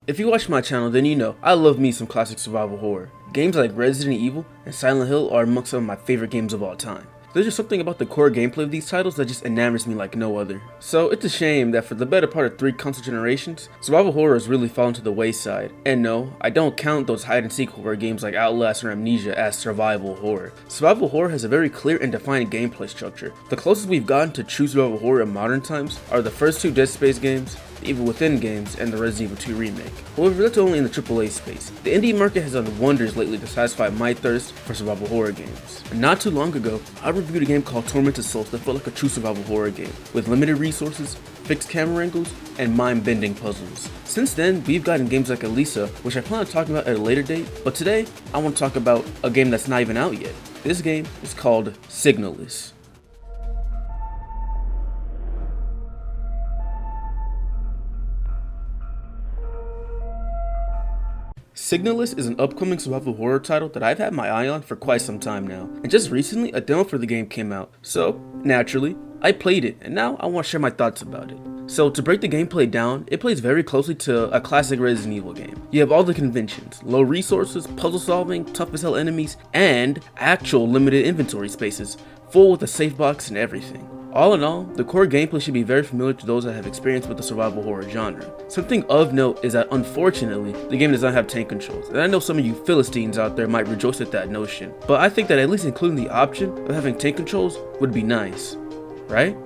If you watch my channel, then you know I love me some classic survival horror. Games like Resident Evil and Silent Hill are amongst some of my favorite games of all time. There's just something about the core gameplay of these titles that just enamors me like no other. So it's a shame that for the better part of 3 console generations, survival horror has really fallen to the wayside. And no, I don't count those hide and seek horror games like Outlast or Amnesia as survival horror. Survival horror has a very clear and defined gameplay structure. The closest we've gotten to true survival horror in modern times are the first 2 Dead Space games, the Evil Within games, and the Resident Evil 2 remake. However, that's only in the AAA space. The indie market has done wonders lately to satisfy my thirst for survival horror games. And not too long ago, I reviewed a game called Tormented Souls that felt like a true survival horror game, with limited resources, fixed camera angles, and mind-bending puzzles. Since then, we've gotten games like Elisa, which I plan on talking about at a later date, but today, I want to talk about a game that's not even out yet. This game is called Signalis. Signalis is an upcoming survival horror title that I've had my eye on for quite some time now, and just recently a demo for the game came out, so naturally, I played it, and now I want to share my thoughts about it. So to break the gameplay down, it plays very closely to a classic Resident Evil game. You have all the conventions, low resources, puzzle solving, tough as hell enemies, and actual limited inventory spaces, full with a safe box and everything. All in all, the core gameplay should be very familiar to those that have experience with the survival horror genre. Something of note is that unfortunately, the game does not have tank controls, and I know some of you Philistines out there might rejoice at that notion, but I think that at least including the option of having tank controls would be nice. Right?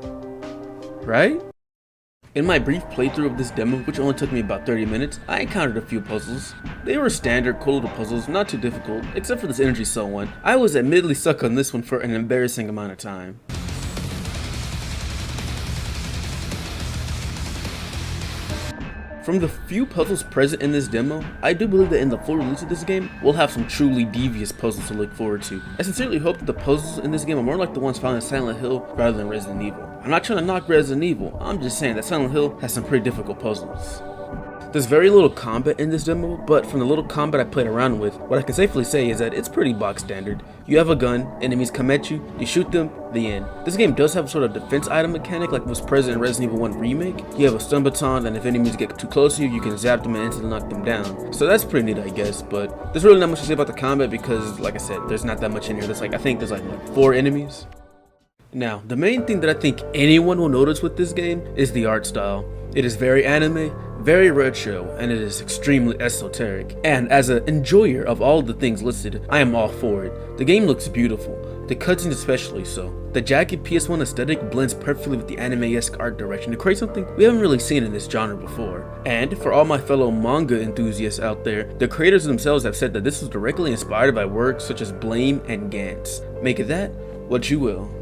In my brief playthrough of this demo, which only took me about 30 minutes, I encountered a few puzzles. They were standard, cool little puzzles, not too difficult, except for this energy cell one. I was admittedly stuck on this one for an embarrassing amount of time. From the few puzzles present in this demo, I do believe that in the full release of this game, we'll have some truly devious puzzles to look forward to. I sincerely hope that the puzzles in this game are more like the ones found in Silent Hill rather than Resident Evil. I'm not trying to knock Resident Evil, I'm just saying that Silent Hill has some pretty difficult puzzles. There's very little combat in this demo, but from the little combat I played around with, what I can safely say is that it's pretty box standard. You have a gun, enemies come at you, you shoot them, the end. This game does have a sort of defense item mechanic like was present in Resident Evil 1 Remake. You have a stun baton, and if enemies get too close to you, you can zap them and instantly knock them down. So that's pretty neat, I guess, but there's really not much to say about the combat because, like I said, there's not that much in here. I think there's like 4 enemies. Now, the main thing that I think anyone will notice with this game is the art style. It is very anime, very retro, and it is extremely esoteric. And as an enjoyer of all the things listed, I am all for it. The game looks beautiful, the cutscenes especially so. The jagged PS1 aesthetic blends perfectly with the anime-esque art direction to create something we haven't really seen in this genre before. And for all my fellow manga enthusiasts out there, the creators themselves have said that this was directly inspired by works such as Blame and Gantz. Make of that what you will.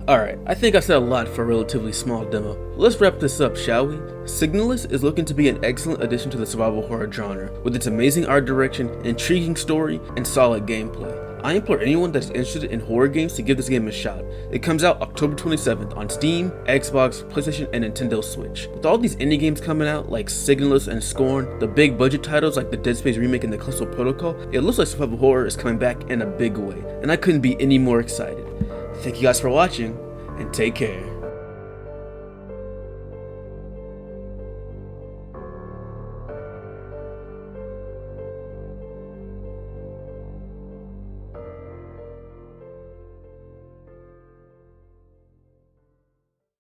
Alright, I think I've said a lot for a relatively small demo. Let's wrap this up, shall we? Signalis is looking to be an excellent addition to the survival horror genre, with its amazing art direction, intriguing story, and solid gameplay. I implore anyone that is interested in horror games to give this game a shot. It comes out October 27th on Steam, Xbox, PlayStation, and Nintendo Switch. With all these indie games coming out like Signalis and Scorn, the big budget titles like the Dead Space remake and the Callisto Protocol, it looks like survival horror is coming back in a big way, and I couldn't be any more excited. Thank you guys for watching, and take care.